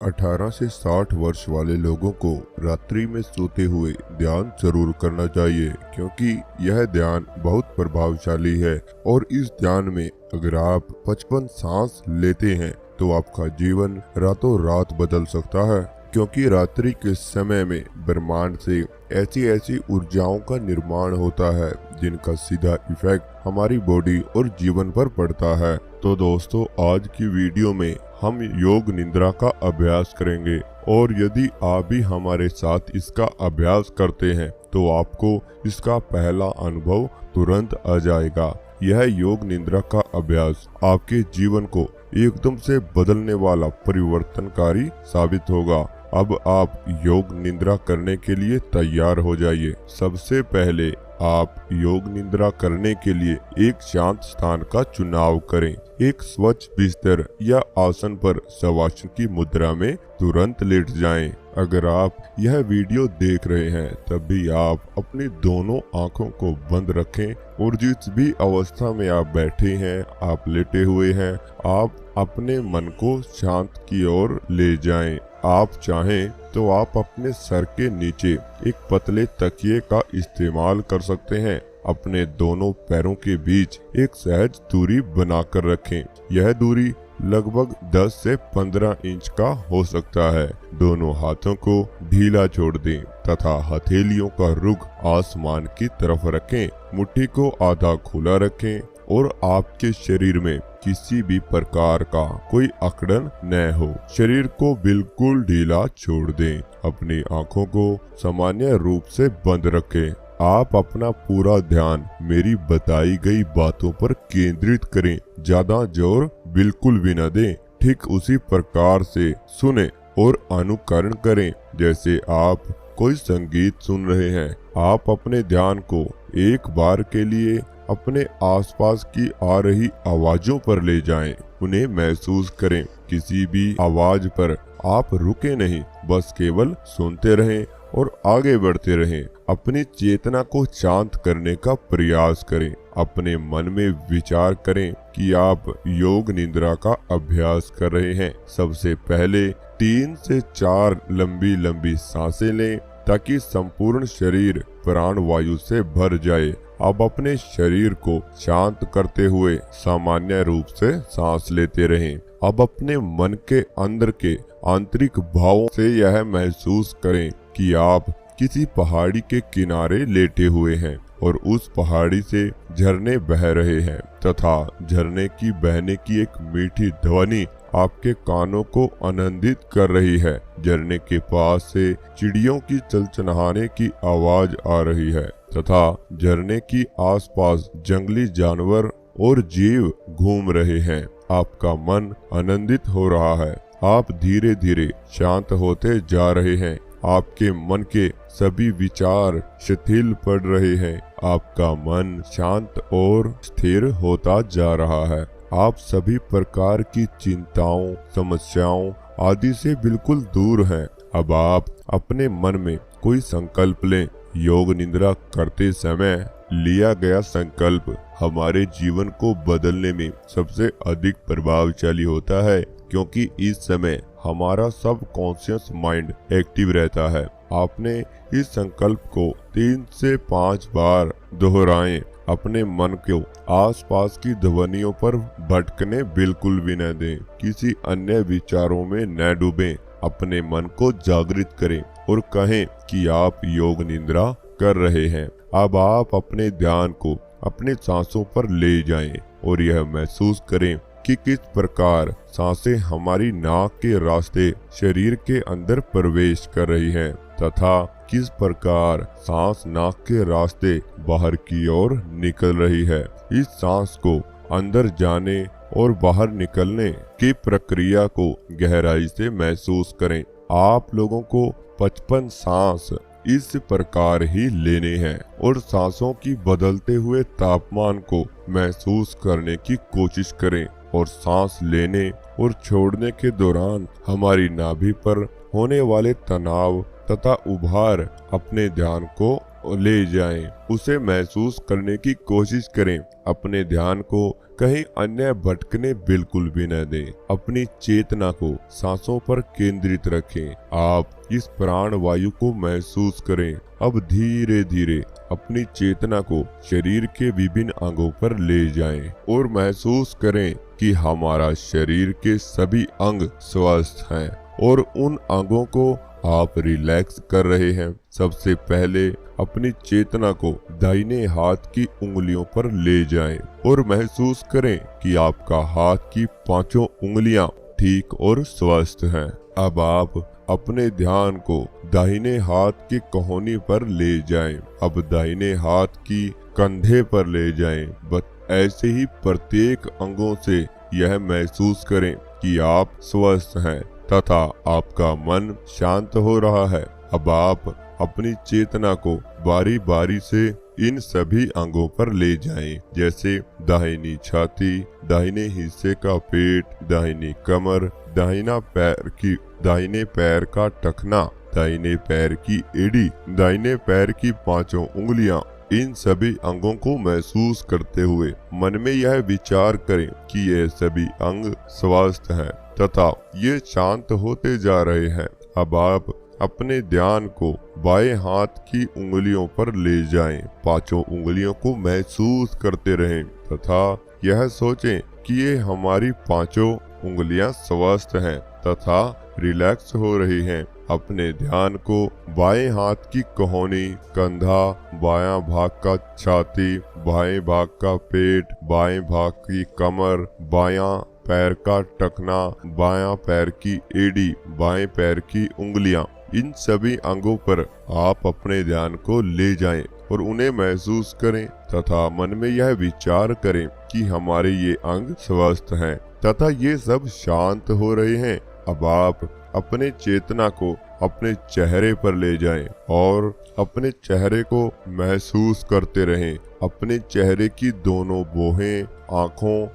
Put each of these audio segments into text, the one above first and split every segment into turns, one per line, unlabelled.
18 से 60 वर्ष वाले लोगों को रात्रि में सोते हुए ध्यान जरूर करना चाहिए, क्योंकि यह ध्यान बहुत प्रभावशाली है। और इस ध्यान में अगर आप 55 सांस लेते हैं तो आपका जीवन रातों रात बदल सकता है, क्योंकि रात्रि के समय में ब्रह्मांड से ऐसी ऊर्जाओं का निर्माण होता है जिनका सीधा इफेक्ट हमारी बॉडी और जीवन पर पड़ता है। तो दोस्तों, आज की वीडियो में हम योग निद्रा का अभ्यास करेंगे, और यदि आप भी हमारे साथ इसका अभ्यास करते हैं तो आपको इसका पहला अनुभव तुरंत आ जाएगा। यह योग निद्रा का अभ्यास आपके जीवन को एकदम से बदलने वाला परिवर्तनकारी साबित होगा। अब आप योग निद्रा करने के लिए तैयार हो जाइए। सबसे पहले आप योग निद्रा करने के लिए एक शांत स्थान का चुनाव करें। एक स्वच्छ बिस्तर या आसन पर शवासन की मुद्रा में तुरंत लेट जाएं। अगर आप यह वीडियो देख रहे हैं तब भी आप अपनी दोनों आंखों को बंद रखें, और जिस भी अवस्था में आप बैठे हैं, आप लेटे हुए हैं, आप अपने मन को शांत की ओर ले जाएं। आप चाहें तो आप अपने सर के नीचे एक पतले तकिए का इस्तेमाल कर सकते हैं। अपने दोनों पैरों के बीच एक सहज दूरी बनाकर रखें। यह दूरी लगभग 10 से 15 इंच का हो सकता है। दोनों हाथों को ढीला छोड़ दें तथा हथेलियों का रुख आसमान की तरफ रखें। मुट्ठी को आधा खुला रखें और आपके शरीर में किसी भी प्रकार का कोई अकड़न न हो। शरीर को बिल्कुल ढीला छोड़ दें। अपनी आंखों को सामान्य रूप से बंद रखें। आप अपना पूरा ध्यान मेरी बताई गई बातों पर केंद्रित करें। ज्यादा जोर बिल्कुल भी न दें। ठीक उसी प्रकार से सुने और अनुकरण करें जैसे आप कोई संगीत सुन रहे हैं। आप अपने ध्यान को एक बार के लिए अपने आसपास की आ रही आवाजों पर ले जाएं। उन्हें महसूस करें। किसी भी आवाज पर आप रुके नहीं, बस केवल सुनते रहें और आगे बढ़ते रहें। अपनी चेतना को शांत करने का प्रयास करें। अपने मन में विचार करें कि आप योग निद्रा का अभ्यास कर रहे हैं। सबसे पहले 3 से 4 लंबी लंबी सांसें लें ताकि संपूर्ण शरीर प्राण वायु से भर जाए। अब अपने शरीर को शांत करते हुए सामान्य रूप से सांस लेते रहें। अब अपने मन के अंदर के आंतरिक भावों से यह महसूस करें कि आप किसी पहाड़ी के किनारे लेटे हुए हैं और उस पहाड़ी से झरने बह रहे हैं तथा झरने की बहने की एक मीठी ध्वनि आपके कानों को आनंदित कर रही है। झरने के पास से चिड़ियों की चलचलाने की आवाज आ रही है तथा झरने की आसपास जंगली जानवर और जीव घूम रहे हैं। आपका मन आनंदित हो रहा है। आप धीरे धीरे शांत होते जा रहे हैं। आपके मन के सभी विचार शिथिल पड़ रहे हैं। आपका मन शांत और स्थिर होता जा रहा है। आप सभी प्रकार की चिंताओं, समस्याओं आदि से बिल्कुल दूर हैं। अब आप अपने मन में कोई संकल्प लें। योग निद्रा करते समय लिया गया संकल्प हमारे जीवन को बदलने में सबसे अधिक प्रभावशाली होता है, क्योंकि इस समय हमारा सब कॉन्शियस माइंड एक्टिव रहता है। आपने इस संकल्प को 3 से 5 बार दोहराएं। अपने मन को आसपास की ध्वनियों पर भटकने बिल्कुल भी न दें। किसी अन्य विचारों में न डूबें। अपने मन को जागृत करें और कहें कि आप योग निद्रा कर रहे हैं। अब आप अपने ध्यान को अपने सांसों पर ले जाएं और यह महसूस करें कि किस प्रकार सांसें हमारी नाक के रास्ते शरीर के अंदर प्रवेश कर रही हैं तथा किस प्रकार सांस नाक के रास्ते बाहर की ओर निकल रही है। इस सांस को अंदर जाने और बाहर निकलने की प्रक्रिया को गहराई से महसूस करें। आप लोगों को 55 सांस इस प्रकार ही लेने हैं और सांसों की बदलते हुए तापमान को महसूस करने की कोशिश करें। और सांस लेने और छोड़ने के दौरान हमारी नाभि पर होने वाले तनाव तथा उभार अपने ध्यान को ले जाएं। उसे महसूस करने की कोशिश करें। अपने ध्यान को कहीं अन्य भटकने बिल्कुल भी न दें। अपनी चेतना को सांसों पर केंद्रित रखें। आप इस प्राण वायु को महसूस करें। अब धीरे धीरे अपनी चेतना को शरीर के विभिन्न अंगों पर ले जाएं और महसूस करें कि हमारा शरीर के सभी अंग स्वस्थ हैं और उन अंगों को आप रिलैक्स कर रहे हैं। सबसे पहले अपनी चेतना को दाहिने हाथ की उंगलियों पर ले जाएं और महसूस करें कि आपका हाथ की पांचों उंगलियां ठीक और स्वस्थ हैं। अब आप अपने ध्यान को दाहिने हाथ की कोहनी पर ले जाएं। अब दाहिने हाथ की कंधे पर ले जाएं। बस ऐसे ही प्रत्येक अंगों से यह महसूस करें कि आप स्वस्थ हैं तथा आपका मन शांत हो रहा है। अब आप अपनी चेतना को बारी बारी से इन सभी अंगों पर ले जाएं, जैसे दाहिनी छाती, दाहिने हिस्से का पेट, दाहिनी कमर, दाहिने पैर का टखना, दाहिने पैर की एड़ी, दाहिने पैर की पांचों उंगलियां। इन सभी अंगों को महसूस करते हुए मन में यह विचार करें कि ये सभी अंग स्वस्थ हैं तथा ये शांत होते जा रहे हैं। अब आप अपने ध्यान को बाएं हाथ की उंगलियों पर ले जाएं। पांचों उंगलियों को महसूस करते रहें तथा यह सोचें कि ये हमारी पांचों उंगलियां स्वस्थ हैं तथा रिलैक्स हो रही हैं। अपने ध्यान को बाएं हाथ की कोहनी, कंधा, बायां भाग का छाती, बाएं भाग का पेट, बाएं भाग की कमर, बायां पैर का टखना, बायां पैर की एड़ी, बाएं पैर की उंगलियां। इन सभी अंगों पर आप अपने ध्यान को ले जाएं और उन्हें महसूस करें तथा मन में यह विचार करें कि हमारे ये अंग स्वस्थ हैं तथा ये सब शांत हो रहे हैं। अब आप अपने चेतना को अपने चेहरे पर ले जाएं और अपने चेहरे को महसूस करते रहें। अपने चेहरे की दोनों भौहें, आँखों,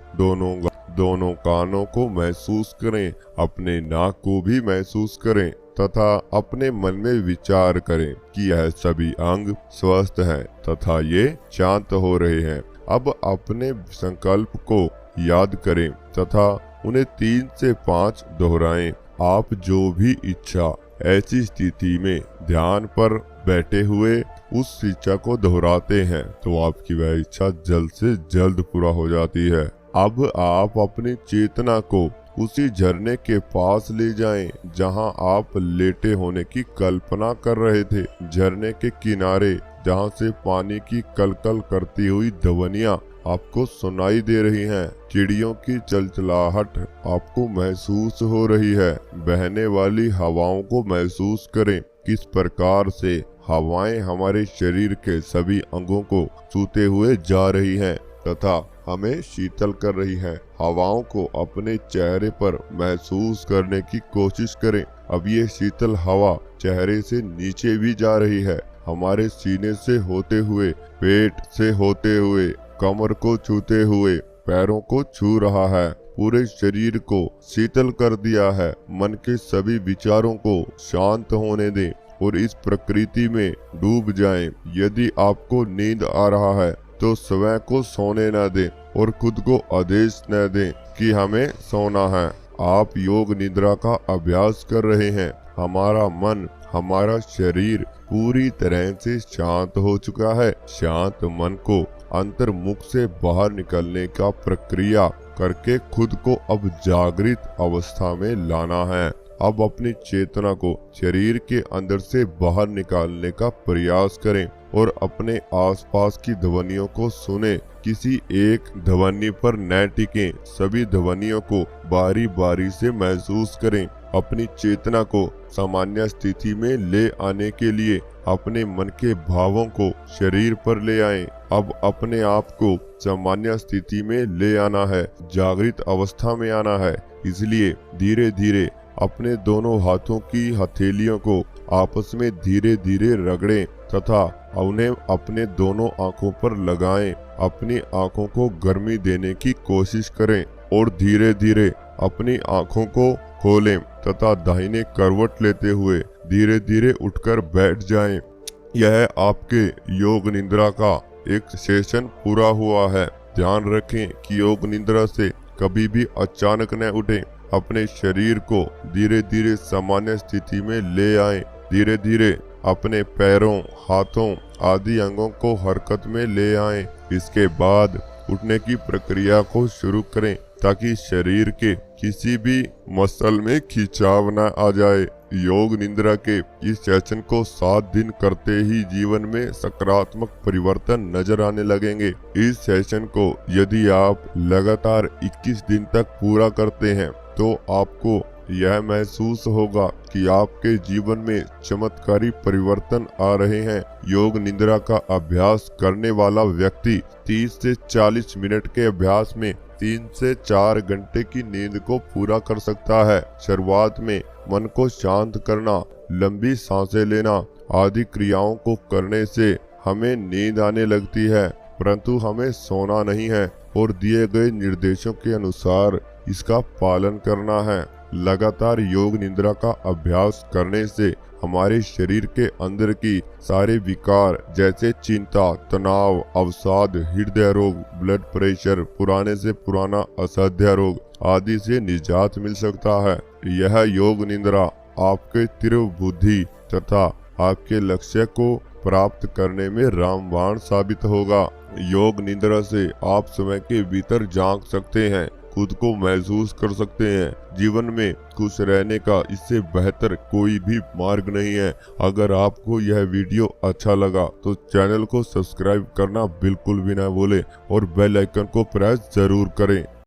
दोनों कानों को महसूस करें। अपने नाक को भी महसूस करें तथा अपने मन में विचार करें कि यह सभी अंग स्वस्थ हैं तथा ये शांत हो रहे हैं। अब अपने संकल्प को याद करें तथा उन्हें 3 से 5 दोहराएं। आप जो भी इच्छा ऐसी स्थिति में ध्यान पर बैठे हुए उस इच्छा को दोहराते हैं तो आपकी वह इच्छा जल्द से जल्द पूरा हो जाती है। अब आप अपनी चेतना को उसी झरने के पास ले जाएं जहां आप लेटे होने की कल्पना कर रहे थे। झरने के किनारे जहां से पानी की कलकल करती हुई ध्वनियां आपको सुनाई दे रही हैं। चिड़ियों की चलचलाहट आपको महसूस हो रही है। बहने वाली हवाओं को महसूस करें। किस प्रकार से हवाएं हमारे शरीर के सभी अंगों को छूते हुए जा रही हैं तथा हमें शीतल कर रही है। हवाओं को अपने चेहरे पर महसूस करने की कोशिश करें। अब ये शीतल हवा चेहरे से नीचे भी जा रही है। हमारे सीने से होते हुए, पेट से होते हुए, कमर को छूते हुए पैरों को छू रहा है। पूरे शरीर को शीतल कर दिया है। मन के सभी विचारों को शांत होने दें और इस प्रकृति में डूब जाएं। यदि आपको नींद आ रहा है तो स्वयं को सोने न दें और खुद को आदेश न दें कि हमें सोना है। आप योग निद्रा का अभ्यास कर रहे हैं। हमारा मन, हमारा शरीर पूरी तरह से शांत हो चुका है। शांत मन को अंतर्मुख से बाहर निकलने का प्रक्रिया करके खुद को अब जागृत अवस्था में लाना है। अब अपनी चेतना को शरीर के अंदर से बाहर निकालने का प्रयास करें और अपने आसपास की ध्वनियों को सुने। किसी एक ध्वनि पर न टिकें, सभी ध्वनियों को बारी बारी से महसूस करें। अपनी चेतना को सामान्य स्थिति में ले आने के लिए अपने मन के भावों को शरीर पर ले आएं। अब अपने आप को सामान्य स्थिति में ले आना है, जागृत अवस्था में आना है। इसलिए धीरे धीरे अपने दोनों हाथों की हथेलियों को आपस में धीरे धीरे रगड़ें तथा उन्हें अपने दोनों आंखों पर लगाएं। अपनी आंखों को गर्मी देने की कोशिश करें और धीरे धीरे अपनी आंखों को खोलें तथा दाहिने करवट लेते हुए धीरे धीरे उठकर बैठ जाएं। यह आपके योग निद्रा का एक सेशन पूरा हुआ है। ध्यान रखें कि योग निद्रा से कभी भी अचानक न उठें। अपने शरीर को धीरे धीरे सामान्य स्थिति में ले आएं। धीरे धीरे अपने पैरों, हाथों आदि अंगों को हरकत में ले आएं। इसके बाद उठने की प्रक्रिया को शुरू करें ताकि शरीर के किसी भी मसल में खिंचाव न आ जाए। योग निद्रा के इस सेशन को 7 दिन करते ही जीवन में सकारात्मक परिवर्तन नजर आने लगेंगे। इस सेशन को यदि आप लगातार 21 दिन तक पूरा करते हैं तो आपको यह महसूस होगा कि आपके जीवन में चमत्कारी परिवर्तन आ रहे हैं। योग निद्रा का अभ्यास करने वाला व्यक्ति 30 से 40 मिनट के अभ्यास में 3 से 4 घंटे की नींद को पूरा कर सकता है। शुरुआत में मन को शांत करना, लंबी सांसें लेना आदि क्रियाओं को करने से हमें नींद आने लगती है, परंतु हमें सोना नहीं है और दिए गए निर्देशों के अनुसार इसका पालन करना है। लगातार योग निद्रा का अभ्यास करने से हमारे शरीर के अंदर की सारे विकार जैसे चिंता, तनाव, अवसाद, हृदय रोग, ब्लड प्रेशर, पुराने से पुराना असह्य रोग आदि से निजात मिल सकता है। यह योग निद्रा आपके तीव्र बुद्धि तथा आपके लक्ष्य को प्राप्त करने में रामबाण साबित होगा। योग निद्रा से आप समय के भीतर झांक सकते हैं, खुद को महसूस कर सकते हैं। जीवन में खुश रहने का इससे बेहतर कोई भी मार्ग नहीं है। अगर आपको यह वीडियो अच्छा लगा तो चैनल को सब्सक्राइब करना बिल्कुल भी ना भूलें और बेल आइकन को प्रेस जरूर करें।